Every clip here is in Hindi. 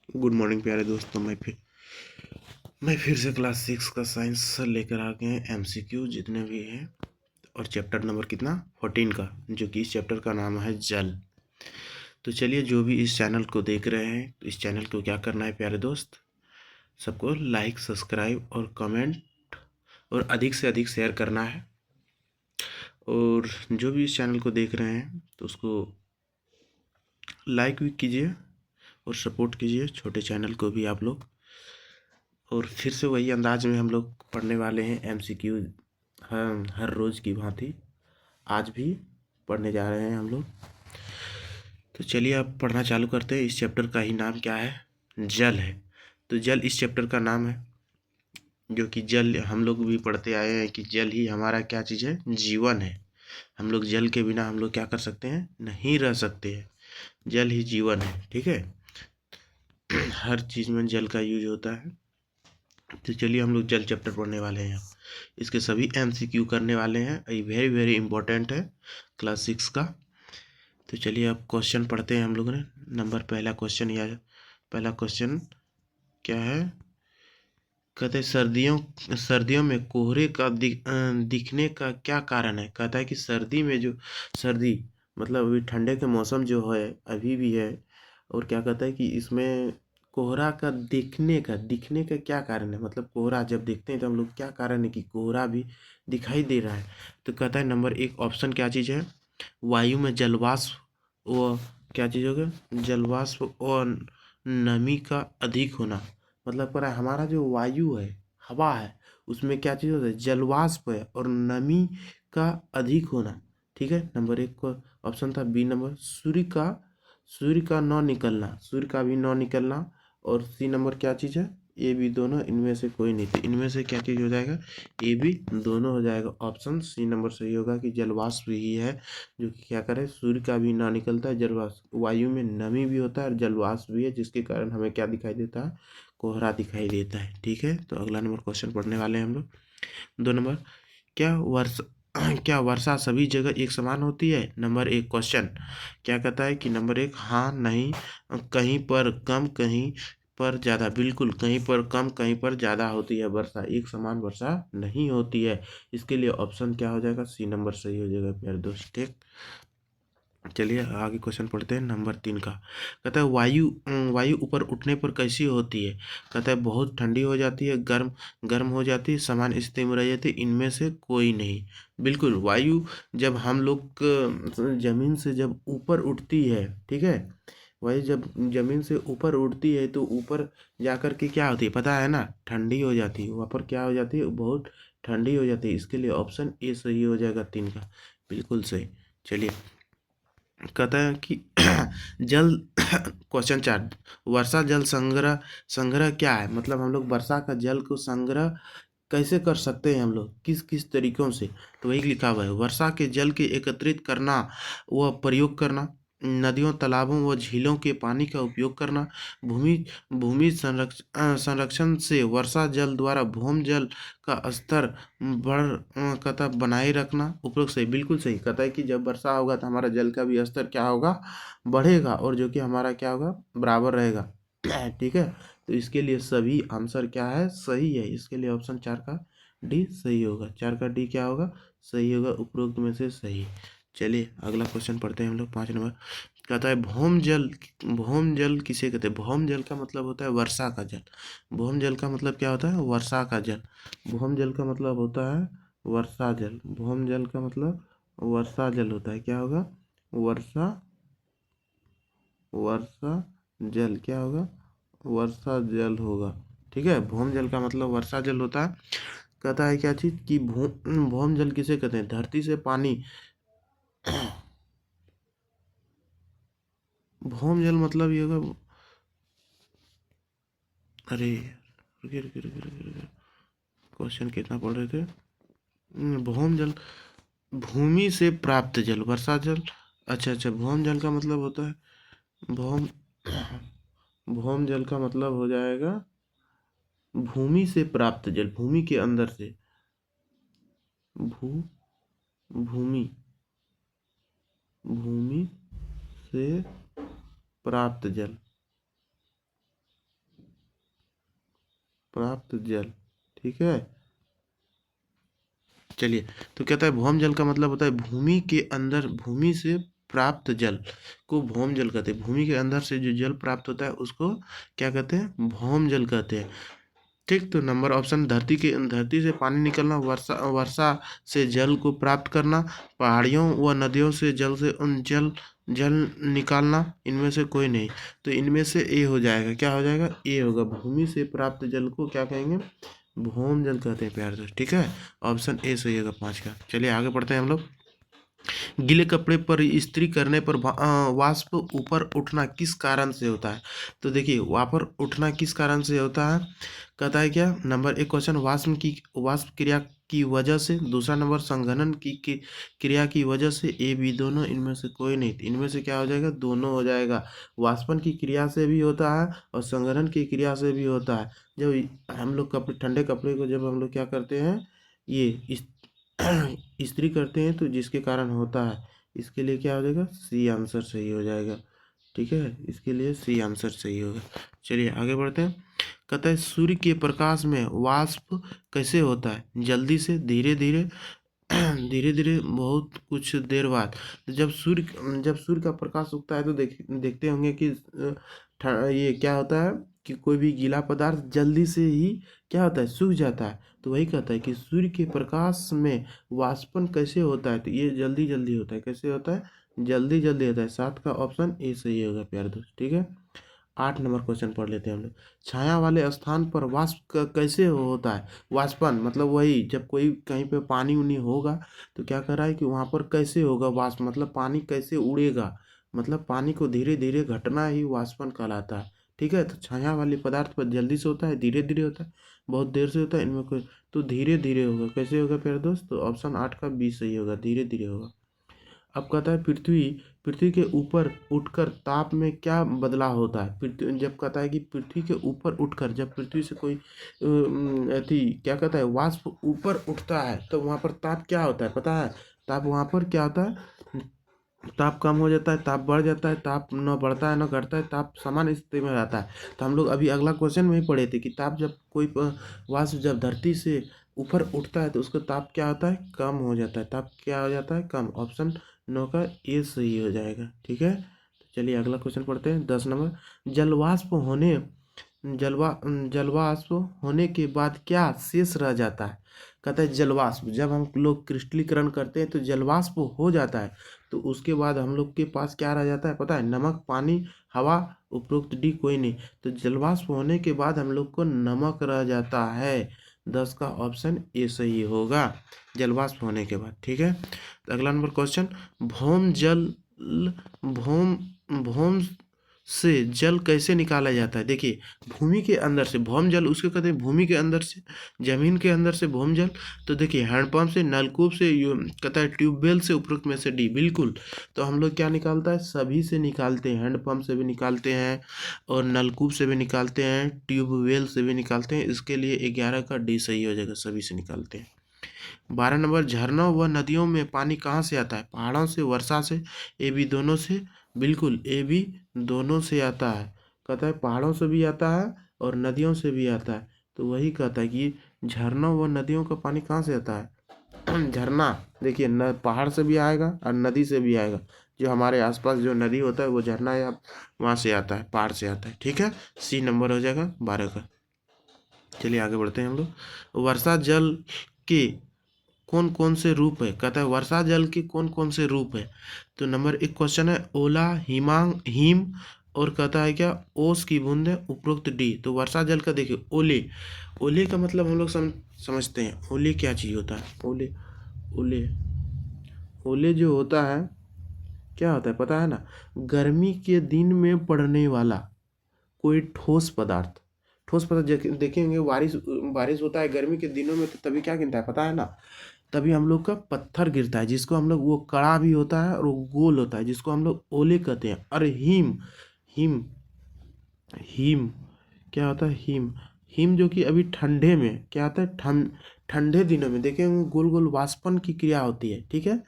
गुड मॉर्निंग प्यारे दोस्तों। मैं फिर से क्लास 6 का साइंस लेकर आ गए हैं। एमसीक्यू जितने भी हैं और चैप्टर नंबर कितना 14 का, जो कि इस चैप्टर का नाम है जल। तो चलिए, जो भी इस चैनल को देख रहे हैं तो इस चैनल को क्या करना है प्यारे दोस्त, सबको लाइक सब्सक्राइब और कमेंट और अधिक से अधिक शेयर करना है। और जो भी इस चैनल को देख रहे हैं तो उसको लाइक भी कीजिए और सपोर्ट कीजिए, छोटे चैनल को भी आप लोग। और फिर से वही अंदाज में हम लोग पढ़ने वाले हैं एमसीक्यू, हर रोज़ की भांति आज भी पढ़ने जा रहे हैं हम लोग। तो चलिए अब पढ़ना चालू करते हैं। इस चैप्टर का ही नाम क्या है, जल है। तो जल इस चैप्टर का नाम है, जो कि जल हम लोग भी पढ़ते आए हैं कि जल ही हमारा क्या चीज़ है, जीवन है। हम लोग जल के बिना हम लोग क्या कर सकते हैं, नहीं रह सकते हैं। जल ही जीवन है, ठीक है। हर चीज़ में जल का यूज होता है। तो चलिए हम लोग जल चैप्टर पढ़ने वाले हैं। इसके सभी एमसीक्यू करने वाले हैं। ये वेरी वेरी इंपॉर्टेंट है क्लास 6 का। तो चलिए अब क्वेश्चन पढ़ते हैं हम लोग ने। पहला क्वेश्चन, या पहला क्वेश्चन क्या है, कहते हैं सर्दियों में कोहरे का दिखने का क्या कारण है। कहता है कि सर्दी में जो सर्दी मतलब अभी ठंडे के मौसम जो है अभी भी है, और क्या कहता है कि इसमें कोहरा का दिखने का क्या कारण है। मतलब कोहरा जब देखते हैं तो हम लोग क्या कारण है कि कोहरा भी दिखाई दे रहा है। तो कहता है नंबर 1 ऑप्शन क्या चीज़ है, वायु में जलवाष्प व क्या चीज़ होगा, जलवाष्प और नमी का अधिक होना। मतलब पर हमारा जो वायु है, हवा है, उसमें क्या चीज़ होता है, जलवाष्प है और नमी का अधिक होना। ठीक है, नंबर 1 को ऑप्शन था। बी नंबर सूर्य का न निकलना, सूर्य का भी न निकलना। और सी नंबर क्या चीज़ है, ए बी दोनों, इनमें से कोई नहीं। तो इनमें से क्या चीज़ हो जाएगा, ए बी दोनों हो जाएगा। ऑप्शन सी नंबर सही होगा कि जलवाष्प ही है जो कि क्या करे, सूर्य का भी ना निकलता है, जलवाष्प, वायु में नमी भी होता है और जलवाष्प भी है, जिसके कारण हमें क्या दिखाई देता है, कोहरा दिखाई देता है। ठीक है, तो अगला नंबर क्वेश्चन पढ़ने वाले हैं हम लोग। 2 नंबर, क्या वर्षा क्या वर्षा सभी जगह एक समान होती है। नंबर 1 क्वेश्चन क्या कहता है कि नंबर 1 हाँ नहीं, कहीं पर कम कहीं पर ज़्यादा। बिल्कुल, कहीं पर कम कहीं पर ज़्यादा होती है वर्षा, एक समान वर्षा नहीं होती है। इसके लिए ऑप्शन क्या हो जाएगा, सी नंबर सही हो जाएगा प्यारे दोस्त। ठीक, चलिए आगे क्वेश्चन पढ़ते हैं। नंबर 3 का कहता है वायु ऊपर उठने पर कैसी होती है। कहता है बहुत ठंडी हो जाती है, गर्म गर्म हो जाती है, सामान्य स्थिति में रह जाती है, इनमें से कोई नहीं। बिल्कुल, वायु जब हम लोग जमीन से जब ऊपर उठती है, ठीक है, वायु जब जमीन से ऊपर उठती है तो ऊपर जाकर के क्या होती है पता है ना, ठंडी हो जाती है। वहाँ पर क्या हो जाती है, बहुत ठंडी हो जाती है। इसके लिए ऑप्शन ए सही हो जाएगा 3 का, बिल्कुल सही। चलिए, कहता है कि जल क्वेश्चन 4, वर्षा जल संग्रह संग्रह क्या है। मतलब हम लोग वर्षा का जल को संग्रह कैसे कर सकते हैं, हम लोग किस किस तरीकों से। तो वही लिखा हुआ है, वर्षा के जल के एकत्रित करना व प्रयोग करना, नदियों तालाबों व झीलों के पानी का उपयोग करना, भूमि भूमि संरक्षण से वर्षा जल द्वारा भूमि जल का स्तर कहता बनाए रखना। उपरोक्त सही, बिल्कुल सही। कहता है कि जब वर्षा होगा तो हमारा जल का भी स्तर क्या होगा, बढ़ेगा, और जो कि हमारा क्या होगा, बराबर रहेगा। ठीक है, तो इसके लिए सभी आंसर क्या है, सही है। इसके लिए ऑप्शन 4 का डी सही होगा। 4 का डी क्या होगा, सही होगा, उपरोक्त में से सही। चलिए अगला क्वेश्चन पढ़ते हैं हम लोग। 5 नंबर कहता है भौम जल किसे कहते हैं। भौम जल का मतलब होता है वर्षा का जल। भौम जल का मतलब क्या होता है, वर्षा का जल। भौम जल का मतलब होता है वर्षा जल। भौम जल का मतलब वर्षा जल होता है। क्या होगा, वर्षा वर्षा जल क्या होगा, वर्षा जल होगा। ठीक है, भौम जल का मतलब वर्षा जल होता है। कहता है क्या चीज कि भौम जल किसे कहते हैं, धरती से पानी। भौम जल मतलब ये होगा, अरे रुकिए रुकिए रुकिए रुकिए रुकिए, क्वेश्चन कितना पढ़ रहे थे। भौम जल, भूमि से प्राप्त जल, वर्षा जल। अच्छा अच्छा, भौम जल का मतलब होता है भौम भौम जल का मतलब हो जाएगा भूमि से प्राप्त जल, भूमि के अंदर से, भू भूमि भूमि से प्राप्त जल। प्राप्त जल, ठीक है। चलिए, तो कहता है भौम जल का मतलब होता है भूमि के अंदर, भूमि से प्राप्त जल को भौम जल कहते हैं। भूमि के अंदर से जो जल प्राप्त होता है उसको क्या कहते हैं, भौम जल कहते हैं। ठीक, तो नंबर ऑप्शन, धरती से पानी निकलना, वर्षा वर्षा से जल को प्राप्त करना, पहाड़ियों व नदियों से जल जल निकालना, इनमें से कोई नहीं। तो इनमें से ए हो जाएगा, क्या हो जाएगा, ए होगा। भूमि से प्राप्त जल को क्या कहेंगे, भौम जल कहते हैं प्यार दोस्त, ठीक है। ऑप्शन ए सही होगा 5 का। चलिए आगे बढ़ते हैं हम लोग। गीले कपड़े पर इस्त्री करने पर वाष्प ऊपर उठना किस कारण से होता है। तो देखिए, वापर उठना किस कारण से होता है, कहता है क्या, नंबर एक क्वेश्चन, वाष्प क्रिया की वजह से, दूसरा नंबर संघनन की क्रिया की वजह से, ए बी दोनों, इनमें से कोई नहीं। तो इनमें से क्या हो जाएगा, दोनों हो जाएगा। वाष्पन की क्रिया से भी होता है और संघनन की क्रिया से भी होता है। जब हम लोग कपड़े, ठंडे कपड़े को जब हम लोग क्या करते हैं, ये इस्त्री करते हैं, तो जिसके कारण होता है, इसके लिए क्या हो जाएगा, सी आंसर सही हो जाएगा, ठीक है। इसके लिए सी आंसर सही होगा। चलिए आगे बढ़ते हैं। कहता है सूर्य के प्रकाश में वाष्प कैसे होता है, जल्दी से, धीरे धीरे, धीरे धीरे, बहुत कुछ देर बाद। तो जब सूर्य का प्रकाश उगता है तो देखते होंगे कि ये क्या होता है कि कोई भी गीला पदार्थ जल्दी से ही क्या होता है, सूख जाता है। तो वही कहता है कि सूर्य के प्रकाश में वाष्पन कैसे होता है, तो ये जल्दी जल्दी होता है। कैसे होता है, जल्दी जल्दी होता है। 7 का ऑप्शन ए सही होगा प्यारे दोस्त, ठीक है। 8 नंबर क्वेश्चन पढ़ लेते हैं हम लोग। छाया वाले स्थान पर कैसे होता है, वाष्पन, मतलब वही जब कोई कहीं पे पानी उनी होगा तो क्या कर रहा है कि वहाँ पर कैसे होगा वाष्प, मतलब पानी कैसे उड़ेगा, मतलब पानी को धीरे धीरे घटना ही वाष्पन कहलाता है, ठीक है। तो छाया वाले पदार्थ पर जल्दी से होता है, धीरे धीरे होता है, बहुत देर से होता है, इनमें कोई, तो धीरे धीरे होगा। कैसे होगा प्यारे दोस्त, तो ऑप्शन 8 का बी सही होगा, धीरे धीरे होगा। अब कहता है पृथ्वी पृथ्वी के ऊपर उठकर ताप में क्या बदलाव होता है। पृथ्वी जब कहता है कि पृथ्वी के ऊपर उठकर, जब पृथ्वी से कोई अथी क्या कहता है, वाष्प ऊपर उठता है, तो वहाँ पर ताप क्या होता है पता है। ताप वहाँ पर क्या होता है, ताप कम हो जाता है, ताप बढ़ जाता है, ताप न बढ़ता है न घटता है, ताप समान स्थिति में रहता है। तो हम लोग अभी अगला क्वेश्चन में ही पढ़े थे कि ताप जब कोई वाष्प जब धरती से ऊपर उठता है तो उसका ताप क्या होता है, कम हो जाता है। ताप क्या हो जाता है, कम। ऑप्शन 9 का ए सही हो जाएगा, ठीक है। तो चलिए अगला क्वेश्चन पढ़ते हैं, 10 नंबर। जलवाष्प होने जलवा जलवाष्प होने के बाद क्या शेष रह जाता है। कहता है जलवाष्प, जब हम लोग क्रिस्टलीकरण करते हैं तो जलवाष्प हो जाता है, तो उसके बाद हम लोग के पास क्या रह जाता है पता है, नमक, पानी, हवा, उपरोक्त डी कोई नहीं। तो जलवाष्प होने के बाद हम लोग को नमक रह जाता है। 10 का ऑप्शन ए सही होगा, जलवाष्प होने के बाद, ठीक है। तो अगला नंबर क्वेश्चन, भौम जल भौम भौम से जल कैसे निकाला जाता है। देखिए, भूमि के अंदर से भौम जल, उसको कहते हैं भूमि के अंदर से, जमीन के अंदर से भौम जल। तो देखिए, हैंडपंप से, नलकूप से, कहता है ट्यूबवेल से, उपरोक्त में से डी, बिल्कुल। तो हम लोग क्या निकालता है, सभी से निकालते हैं, हैंडपंप से भी निकालते हैं और नलकूप से भी निकालते हैं, ट्यूबवेल से भी निकालते हैं। इसके लिए 11 का डी सही हो जाएगा, सभी से निकालते हैं। 12 नंबर, झरनों व नदियों में पानी कहाँ से आता है, पहाड़ों से, वर्षा से, ए बी दोनों से, बिल्कुल ए बी दोनों से आता है। कहता है पहाड़ों से भी आता है और नदियों से भी आता है। तो वही कहता है कि झरनों व नदियों का पानी कहाँ से आता है। झरना देखिए, न पहाड़ से भी आएगा और नदी से भी आएगा। जो हमारे आसपास जो नदी होता है वो झरना या वहाँ से आता है, पहाड़ से आता है, ठीक है। सी नंबर हो जाएगा 12 का। चलिए आगे बढ़ते हैं हम लोग। वर्षा जल के कौन कौन से रूप है, कहता है वर्षा जल के कौन कौन से रूप है। तो नंबर एक क्वेश्चन है, ओला, हिम, और कहता है क्या, ओस की बूंदें, उपरोक्त डी। तो वर्षा जल का देखिए, ओले, ओले का मतलब हम लोग समझते हैं, ओले क्या चीज़ होता है। ओले ओले ओले जो होता है, क्या होता है पता है ना, गर्मी के दिन में पड़ने वाला कोई ठोस पदार्थ। ठोस पदार्थ देखेंगे, बारिश बारिश होता है गर्मी के दिनों में, तो तभी क्या गिरता है पता है ना, तभी हम लोग का पत्थर गिरता है, जिसको हम लोग, वो कड़ा भी होता है और वो गोल होता है, जिसको हम लोग ओले कहते हैं। और हिम हिम हिम क्या होता है, हिम हिम जो कि अभी ठंडे में क्या होता है, ठंडे दिनों में देखेंगे गोल गोल वाष्पन की क्रिया होती है, ठीक है।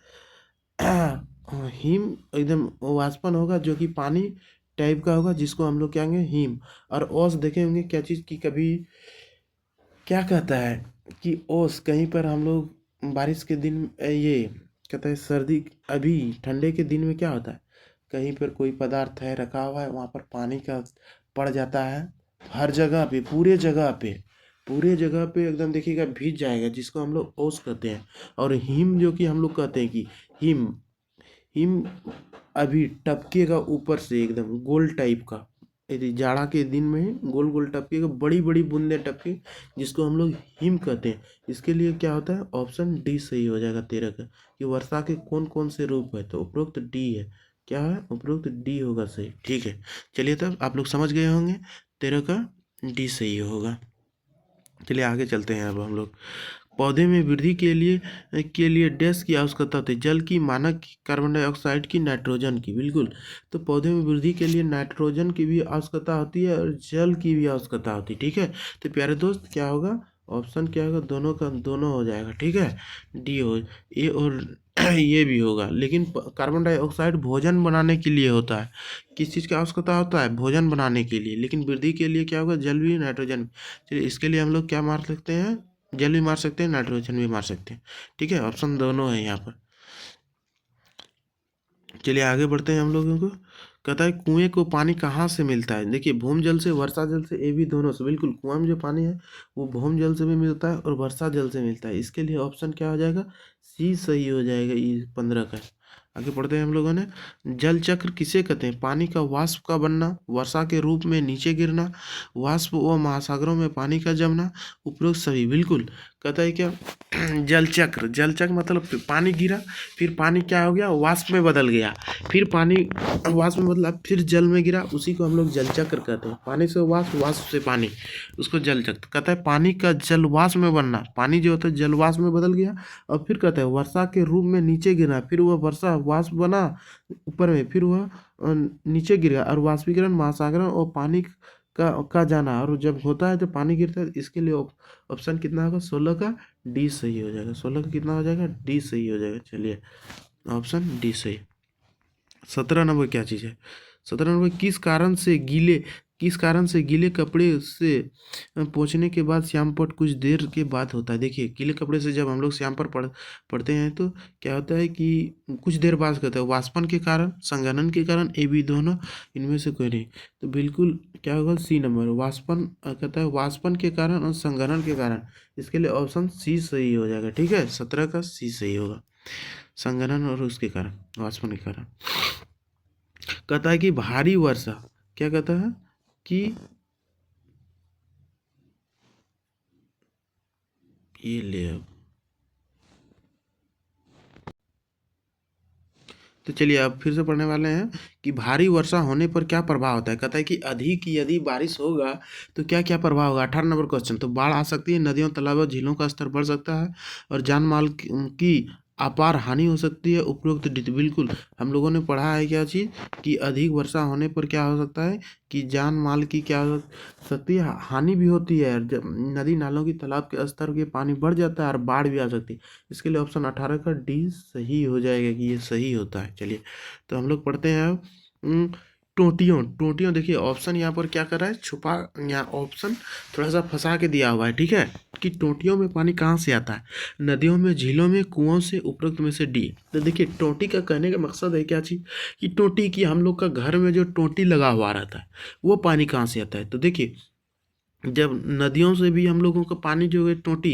हिम एकदम वाष्पन होगा जो कि पानी टाइप का होगा, जिसको हम लोग क्या कहेंगे, हिम। और ओस देखे होंगे क्या चीज़ की, कभी क्या कहता है कि ओस कहीं पर हम लोग बारिश के दिन ये कहता है सर्दी, अभी ठंडे के दिन में क्या होता है, कहीं पर कोई पदार्थ है रखा हुआ है, वहाँ पर पानी का पड़ जाता है, हर जगह पे, पूरे जगह पे एकदम देखिएगा भीग जाएगा, जिसको हम लोग ओस कहते हैं। और हिम जो कि हम लोग कहते हैं कि हिम हिम अभी टपकेगा ऊपर से एकदम गोल टाइप का, यदि जाड़ा के दिन में गोल गोल टपकेगा, बड़ी बड़ी बूंदे टपके, जिसको हम लोग हिम कहते हैं। इसके लिए क्या होता है, ऑप्शन डी सही हो जाएगा 13 का, कि वर्षा के कौन कौन से रूप है, तो उपरोक्त डी है। क्या है, उपरोक्त डी होगा सही। ठीक है, चलिए तब आप लोग समझ गए होंगे, 13 का डी सही होगा। चलिए आगे चलते हैं अब हम लोग। पौधे में वृद्धि के लिए डैश की आवश्यकता होती है, जल की, मानक की, कार्बन डाइऑक्साइड की, नाइट्रोजन की। बिल्कुल, तो पौधे में वृद्धि के लिए नाइट्रोजन की भी आवश्यकता होती है और जल की भी आवश्यकता होती है। ठीक है, तो प्यारे दोस्त क्या होगा, ऑप्शन क्या होगा, दोनों का दोनों हो जाएगा। ठीक है, डी हो, ए और ये भी होगा। लेकिन कार्बन डाइऑक्साइड भोजन बनाने के लिए होता है, किस चीज़ की आवश्यकता होता है, भोजन बनाने के लिए। लेकिन वृद्धि के लिए क्या होगा, जल भी, नाइट्रोजन भी। चलिए इसके लिए हम लोग क्या मार सकते हैं, जल भी मार सकते हैं, नाइट्रोजन भी मार सकते हैं। ठीक है, ऑप्शन दोनों है यहाँ पर। चलिए आगे बढ़ते हैं हम लोगों को। कहता है कुएं को पानी कहाँ से मिलता है, देखिए भूम जल से, वर्षा जल से, ये भी दोनों से। बिल्कुल, कुआं में जो पानी है वो भूम जल से भी मिलता है और वर्षा जल से मिलता है। इसके लिए ऑप्शन क्या हो जाएगा, सी सही हो जाएगा, ये 15 का। आगे पढ़ते हैं हम लोगों ने। जल चक्र किसे कहते हैं, पानी का वाष्प का बनना, वर्षा के रूप में नीचे गिरना, वाष्प व महासागरों में पानी का जमना, उपरोक्त सभी। बिल्कुल, कहता है क्या, जल चक्र मतलब पानी गिरा, फिर पानी क्या हो गया, वाष्प में बदल गया, फिर पानी वाष्प में बदला, फिर जल में गिरा, उसी को हम लोग जल चक्र कहते हैं। पानी से वाष्प, वाष्प से पानी, उसको जल चक्र कहता है। पानी का जल वाष्प में बनना, पानी जो होता है जल वाष्प में बदल गया, और फिर कहता है वर्षा के रूप में नीचे गिरना, फिर वह वर्षा वाष्प बना ऊपर में, फिर वह नीचे गिर गया, और वाष्पीकरण महासागरों और पानी का जाना, और जब होता है तो पानी गिरता है। इसके लिए ऑप्शन कितना होगा, 16 का डी सही हो जाएगा। 16 का कितना हो जाएगा, डी सही हो जाएगा। चलिए ऑप्शन डी सही। 17 नंबर क्या चीज़ है, 17 नंबर, किस कारण से गीले कपड़े से पोंछने के बाद श्याम पट कुछ देर के बाद होता है। देखिए गीले कपड़े से जब हम लोग श्याम पर पढ़ते हैं तो क्या होता है कि कुछ देर बाद कहता है, वाष्पन के कारण, संघनन के कारण, ए बी दोनों, इनमें से कोई नहीं। तो बिल्कुल क्या होगा, सी नंबर, वाष्पन कहता है, वाष्पन के कारण और संघनन के कारण। इसके लिए ऑप्शन सी सही हो जाएगा। ठीक है, 17 का सी सही होगा, संघनन और उसके कारण, वाष्पन के कारण। कहता है कि भारी वर्षा, क्या कहता है कि, ये ले अब, तो चलिए अब फिर से पढ़ने वाले हैं कि भारी वर्षा होने पर क्या प्रभाव होता है। कहता है कि अधिक यदि बारिश होगा तो क्या क्या प्रभाव होगा। 18 नंबर क्वेश्चन, तो बाढ़ आ सकती है, नदियों, तालाबों, झीलों का स्तर बढ़ सकता है, और जान माल की अपार हानि हो सकती है, उपरोक्त बिल्कुल हम लोगों ने पढ़ा है क्या चीज़, कि अधिक वर्षा होने पर क्या हो सकता है, कि जान माल की क्या हो सकती है, हानि भी होती है। जब नदी नालों की, तालाब के स्तर के पानी बढ़ जाता है और बाढ़ भी आ सकती है। इसके लिए ऑप्शन 18 का डी सही हो जाएगा, कि ये सही होता है। चलिए तो हम लोग पढ़ते हैं अब टोटियों देखिए ऑप्शन यहाँ पर क्या कर रहा है, छुपा, यहाँ ऑप्शन थोड़ा सा फंसा के दिया हुआ है। ठीक है, कि टोटियों में पानी कहाँ से आता है, नदियों में, झीलों में, कुओं से, उपरोक्त में से डी। तो देखिए टोटी का कहने का मकसद है क्या चीज़, कि टोटी की, हम लोग का घर में जो टोटी लगा हुआ रहता है वो पानी कहाँ से आता है। तो देखिए जब नदियों से भी हम लोगों का पानी जो है टोटी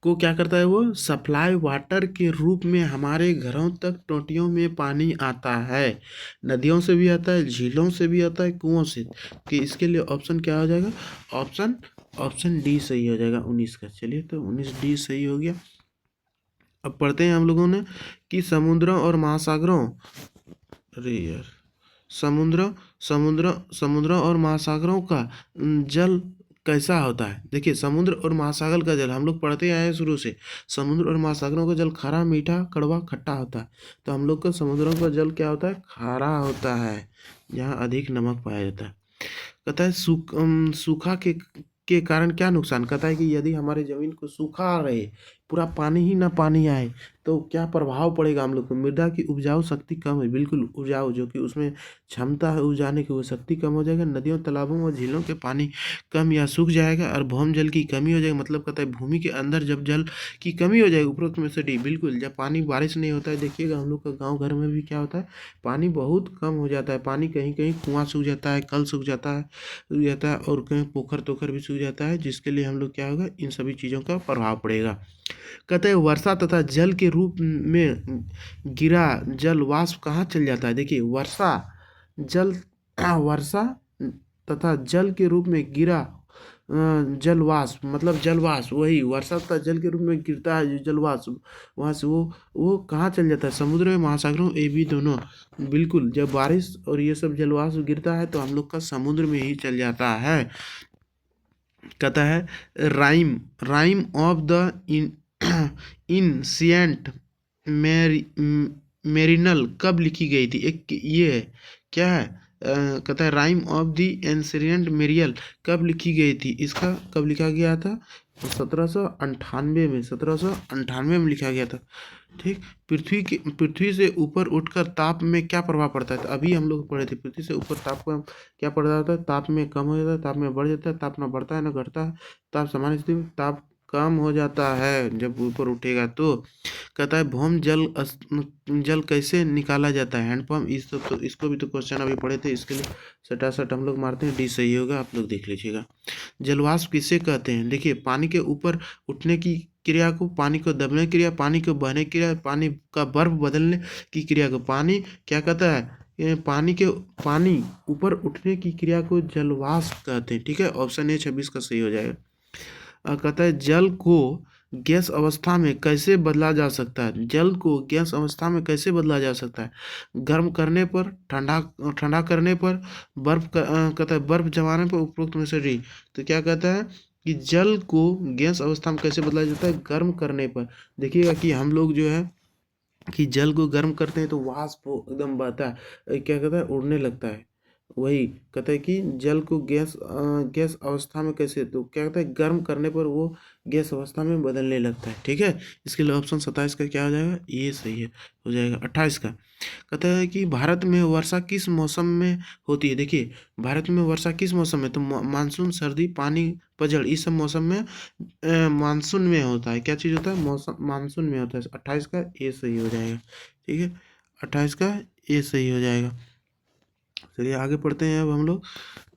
को क्या करता है, वो सप्लाई वाटर के रूप में हमारे घरों तक टोटियों में पानी आता है। नदियों से भी आता है, झीलों से भी आता है, कुओं से। कि इसके लिए ऑप्शन क्या हो जाएगा, ऑप्शन ऑप्शन डी सही हो जाएगा 19 का। चलिए तो 19 डी सही हो गया। अब पढ़ते हैं हम लोगों ने कि समुद्रों और महासागरों, अरे यार, समुद्र समुद्रों और महासागरों का जल कैसा होता है। देखिए समुद्र और महासागर का जल हम लोग पढ़ते आए हैं शुरू से, समुद्र और महासागरों का जल खारा, मीठा, कड़वा, खट्टा होता है। तो हम लोग का समुद्रों का जल क्या होता है, खारा होता है, जहाँ अधिक नमक पाया जाता है। कहता है सूखा के कारण क्या नुकसान, कहता है कि यदि हमारे ज़मीन को सूखा रहे, पूरा पानी ही ना पानी आए तो क्या प्रभाव पड़ेगा हम लोग को? मृदा की उपजाऊ शक्ति कम है, बिल्कुल उपजाऊ जो कि उसमें क्षमता है उपजाने की वो शक्ति कम हो जाएगा। नदियों, तालाबों और झीलों के पानी कम या सूख जाएगा और भौम जल की कमी हो जाएगी। मतलब कहता है भूमि के अंदर जब जल की कमी हो जाएगी, उपरोक्त में से डी, बिल्कुल जब पानी बारिश नहीं होता है, देखिएगा हम लोग का गाँव घर में भी क्या होता है, पानी बहुत कम हो जाता है। पानी कहीं कहीं कुआँ सूख जाता है, कल सूख जाता है और कहीं पोखर तोखर भी सूख जाता है, जिसके लिए हम लोग क्या होगा, इन सभी चीज़ों का प्रभाव पड़ेगा। कहते हैं वर्षा तथा जल के रूप में गिरा जल वाष्प कहाँ चल जाता है? देखिए जल वर्षा तथा जल के रूप में गिरा जल वाष्प, मतलब जल वाष्प, वही वर्षा तथा जल के रूप में गिरता है जो जल वाष्प, वहाँ से वो कहाँ चल जाता है? समुद्र में, महासागरों, ये भी दोनों। बिल्कुल जब बारिश और ये सब जल वाष्प गिरता है तो हम लोग का समुद्र में ही चल जाता है। कहता है राइम राइम ऑफ द इनसिएंट मेरिनल कब लिखी गई थी? एक ये है, क्या है? कहता है राइम ऑफ द एंशिएंट मेरियल कब लिखी गई थी? इसका कब लिखा गया था? 1798 में, 1798 में लिखा गया था। ठीक। पृथ्वी से ऊपर उठकर ताप में क्या प्रभाव पड़ता है? तो अभी हम लोग पढ़े थे, पृथ्वी से ऊपर ताप का क्या प्रभाव होता है? ताप में कम हो जाता है, ताप में बढ़ जाता है, ताप ना बढ़ता है ना घटता है, ताप सामान्य स्थिति में ताप कम हो जाता है जब ऊपर उठेगा तो। कहता है भौम जल कैसे निकाला जाता है? हैंडपम्प। इस तो इसको भी तो क्वेश्चन अभी पढ़े थे, इसके लिए सटासट हम लोग मारते हैं, डी सही होगा, आप लोग देख लीजिएगा। जलवाष्प किसे कहते हैं? देखिए पानी के ऊपर उठने की क्रिया को, पानी को दबने की क्रिया, पानी को बहने की क्रिया, पानी का बर्फ बदलने की क्रिया को पानी क्या कहता है? पानी ऊपर उठने की क्रिया को जलवाष्प कहते हैं। ठीक है, ऑप्शन ए 26 का सही हो जाएगा। कहता है जल को गैस अवस्था में कैसे बदला जा सकता है? जल को गैस अवस्था में कैसे बदला जा सकता है? गर्म करने पर, ठंडा करने पर, कहता है बर्फ जमाने पर, उपरोक्त में से डी। तो क्या कहता है कि जल को गैस अवस्था में कैसे बदला जाता है? गर्म करने पर। देखिएगा कि हम लोग जो है कि जल को गर्म करते हैं तो वाष्प एकदम बहता है, क्या कहता है, उड़ने लगता है। वही कहता है कि जल को गैस अवस्था में कैसे, तो क्या कहता है गर्म करने पर वो गैस अवस्था में बदलने लगता है। ठीक है, इसके लिए ऑप्शन 27 का क्या हो जाएगा? ये सही है, हो जाएगा। 28 का कहता है कि भारत में वर्षा किस मौसम में होती है? देखिए भारत में वर्षा किस मौसम में? तो मानसून, सर्दी, पानी, पतझड़, इस सब मौसम में मानसून में होता है। क्या चीज़ होता है? मौसम मानसून में होता है। 28 का ये सही हो जाएगा। ठीक है, 28 का ये सही हो जाएगा। चलिए आगे पढ़ते हैं अब हम लोग।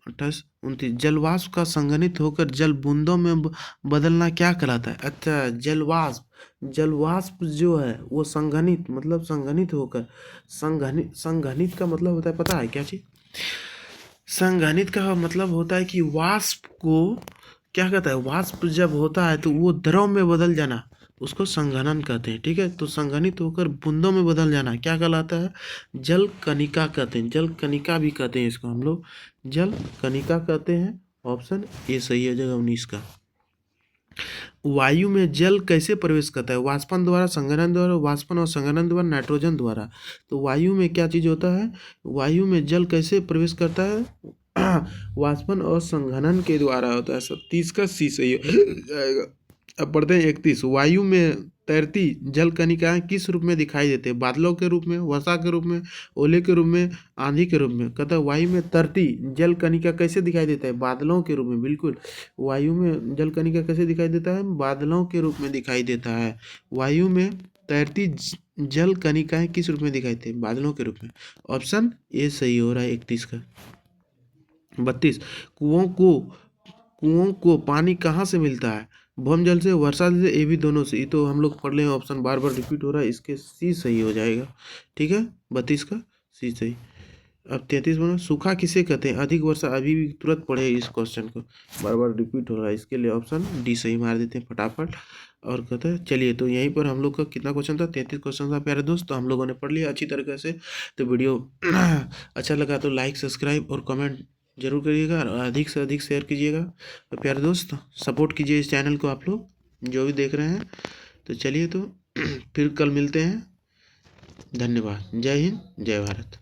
28 29 जलवाष्प का संघनित होकर जल बूंदों में बदलना क्या कहलाता है? अच्छा, जलवाष्प जो है वो संघनित, मतलब संघनित होकर, संघनित का मतलब होता है, पता है क्या चीज? संघनित का मतलब होता है कि वाष्प को क्या कहता है? वाष्प जब होता है तो वो द्रव में बदल जाना, उसको संघनन कहते हैं। ठीक है, तो संघनित होकर बूंदों में बदल जाना क्या कहलाता है? जल कणिका कहते हैं। जल कणिका भी कहते हैं इसको हम लोग, जल कणिका कहते हैं। ऑप्शन ए सही हो जाएगा 19 का। वायु में जल कैसे प्रवेश करता है? वाष्पन द्वारा, संघनन द्वारा, वाष्पन और संघनन द्वारा, नाइट्रोजन द्वारा। तो वायु में क्या चीज होता है? वायु में जल कैसे प्रवेश करता है? वाष्पन और संघनन के द्वारा होता है। 30 का सी सही हो जाएगा। अब पढ़ते हैं 31। वायु में तैरती जल कणिकाएं किस रूप में दिखाई देते हैं? बादलों के रूप में, वर्षा के रूप में, ओले के रूप में, आंधी के रूप में। कहता है वायु में तैरती जल कणिका कैसे दिखाई देता है? बादलों के रूप में। बिल्कुल, वायु में जल कणिका कैसे दिखाई देता है? बादलों के रूप में दिखाई देता है। वायु में तैरती जल कणिकाएं किस रूप में दिखाई देती है? बादलों के रूप में। ऑप्शन ए सही हो रहा है 31 का। 32 कुओं को पानी कहाँ से मिलता है? भूम जल से, वर्षा जल से, ये भी दोनों से। ये तो हम लोग पढ़ लें, ऑप्शन बार बार रिपीट हो रहा है, इसके सी सही हो जाएगा। ठीक है, 32 का सी सही। अब 33 बना, सूखा किसे कहते हैं? अधिक वर्षा, अभी भी तुरंत पढ़े इस क्वेश्चन को, बार बार रिपीट हो रहा है, इसके लिए ऑप्शन डी सही मार देते हैं फटाफट। और कहते हैं चलिए, तो यहीं पर हम लोग का कितना क्वेश्चन था? 33 क्वेश्चन था प्यारे दोस्त, तो हम लोगों ने पढ़ लिया अच्छी तरीके से। तो वीडियो अच्छा लगा तो लाइक, सब्सक्राइब और कमेंट जरूर करिएगा और अधिक से अधिक शेयर कीजिएगा। तो प्यारे दोस्त सपोर्ट कीजिए इस चैनल को, आप लोग जो भी देख रहे हैं। तो चलिए, तो फिर कल मिलते हैं। धन्यवाद। जय हिंद, जय भारत।